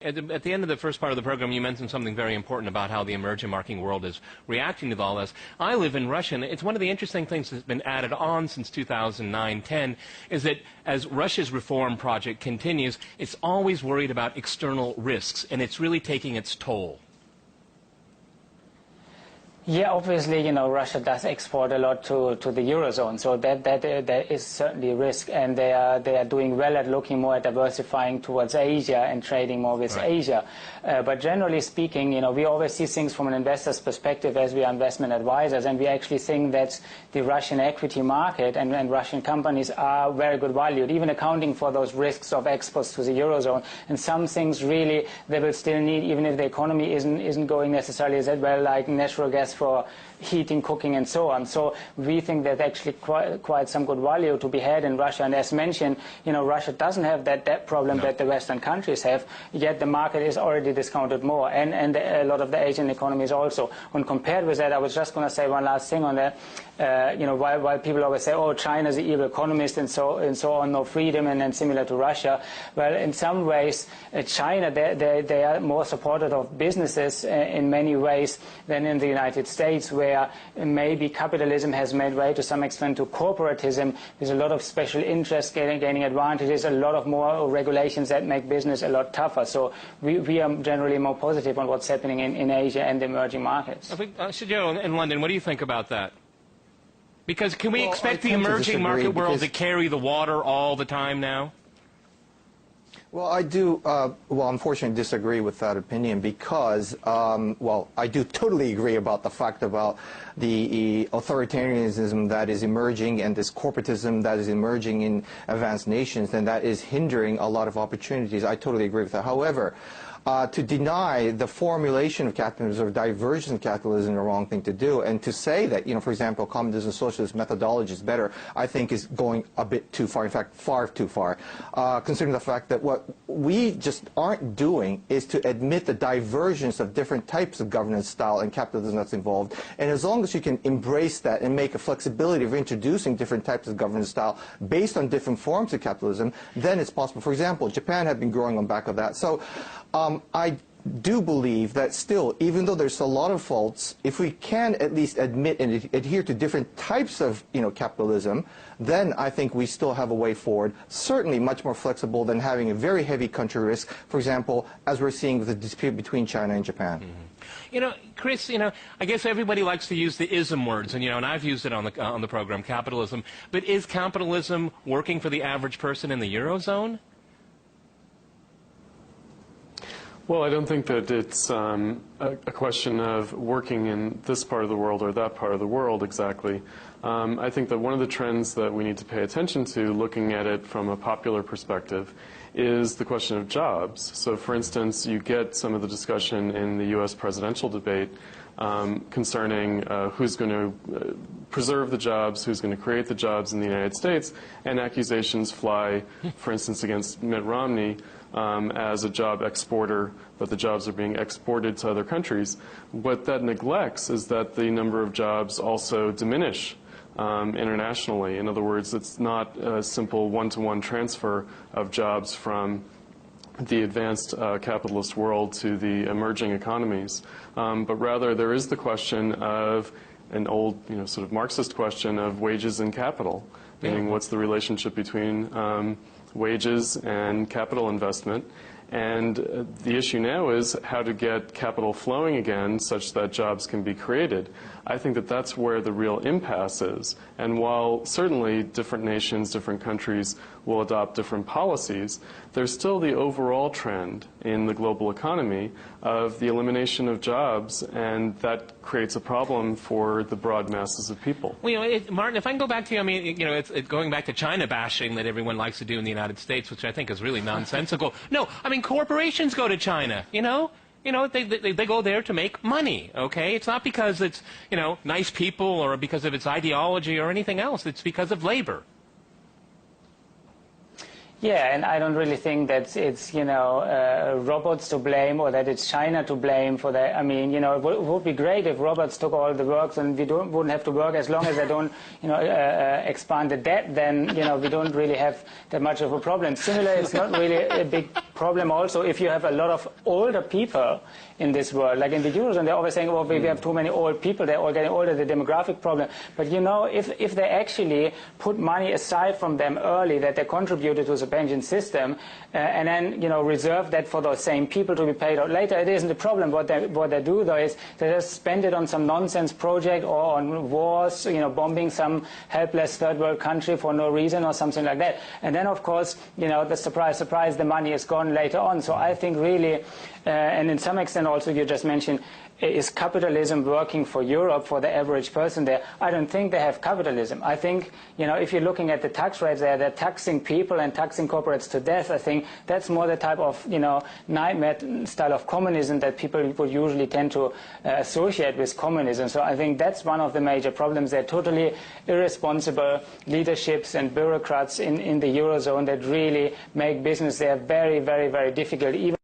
At the end of the first part of the program, you mentioned something very important about how the emerging market world is reacting to all this. I live in Russia, and it's one of the interesting things that's been added on since 2009-10 is that as Russia's reform project continues, it's always worried about external risks, and it's really taking its toll. Yeah, obviously, Russia does export a lot to the Eurozone, so that is certainly a risk, and they are doing well at looking more at diversifying towards Asia and trading more with Asia. But generally speaking, we always see things from an investor's perspective as we are investment advisors, and we actually think that the Russian equity market and Russian companies are very good valued, even accounting for those risks of exports to the Eurozone. And some things really they will still need, even if the economy isn't going necessarily that well, like natural gas for heating, cooking, and so on. So we think that actually quite some good value to be had in Russia. And as mentioned, Russia doesn't have that debt problem that the Western countries have, yet the market is already discounted more, and a lot of the Asian economies also. When compared with that, I was just going to say one last thing on that. While people always say, oh, China's the evil economist and so on, no freedom, and then similar to Russia, well, in some ways, China, they are more supportive of businesses in many ways than in the United States, where maybe capitalism has made way to some extent to corporatism. There's a lot of special interests gaining advantages, a lot of more regulations that make business a lot tougher. So we are generally more positive on what's happening in Asia and the emerging markets. Joe, in London, what do you think about that? Because can we expect the emerging market world to carry the water all the time now? Well, I do, unfortunately disagree with that opinion because, I do totally agree about the fact about the authoritarianism that is emerging and this corporatism that is emerging in advanced nations, and that is hindering a lot of opportunities. I totally agree with that. However, to deny the formulation of capitalism or divergence of capitalism is the wrong thing to do. And to say that, for example, communism socialist methodology is better, I think is going a bit too far, in fact, far too far, considering the fact that what we just aren't doing is to admit the divergence of different types of governance style and capitalism that's involved. And as long as you can embrace that and make a flexibility of introducing different types of governance style based on different forms of capitalism, then it's possible. For example, Japan had been growing on back of that. So I do believe that still, even though there's a lot of faults, if we can at least admit and adhere to different types of capitalism, then I think we still have a way forward, certainly much more flexible than having a very heavy country risk, for example, as we're seeing with the dispute between China and Japan. Mm-hmm. Chris, I guess everybody likes to use the ism words, and I've used it on the program, capitalism. But is capitalism working for the average person in the Eurozone? Well, I don't think that it's a question of working in this part of the world or that part of the world exactly. I think that one of the trends that we need to pay attention to, looking at it from a popular perspective, is the question of jobs. So, for instance, you get some of the discussion in the U.S. presidential debate concerning who's going to preserve the jobs, who's going to create the jobs in the United States, and accusations fly, for instance, against Mitt Romney as a job exporter, that the jobs are being exported to other countries. What that neglects is that the number of jobs also diminish internationally. In other words, it's not a simple one-to-one transfer of jobs from the advanced capitalist world to the emerging economies, but rather there is the question of an old, sort of Marxist question of wages and capital, meaning what's the relationship between wages and capital investment. And the issue now is how to get capital flowing again such that jobs can be created. I think that that's where the real impasse is. And while certainly different nations, different countries will adopt different policies, there's still the overall trend in the global economy of the elimination of jobs, and that creates a problem for the broad masses of people. Well, Martin, if I can go back to it's going back to China bashing that everyone likes to do in the United States, which I think is really nonsensical. No, corporations go to China, they go there to make money, okay? It's not because it's, nice people or because of its ideology or anything else. It's because of labor. Yeah, and I don't really think that it's, robots to blame or that it's China to blame for that. I mean, it would be great if robots took all the work and we wouldn't have to work as long as they don't, expand the debt, then, we don't really have that much of a problem. Similarly, it's not really a big problem also if you have a lot of older people in this world. Like in the Eurozone, they're always saying, well, we have too many old people, they're all getting older, the demographic problem. But you know, if they actually put money aside from them early that they contributed to the pension system, and then, you know, reserve that for those same people to be paid out later, it isn't a problem. What they do, though, is they just spend it on some nonsense project or on wars, you know, bombing some helpless third world country for no reason or something like that. And then, of course, you know, the surprise, surprise, the money is gone later on. So I think really, and in some extent also you just mentioned, is capitalism working for Europe, for the average person there? I don't think they have capitalism. I think, you know, if you're looking at the tax rates there, they're taxing people and taxing corporates to death. I think that's more the type of, you know, nightmare style of communism that people would usually tend to associate with communism. So I think that's one of the major problems. They're totally irresponsible leaderships and bureaucrats in the Eurozone that really make business there very, very, very difficult. Even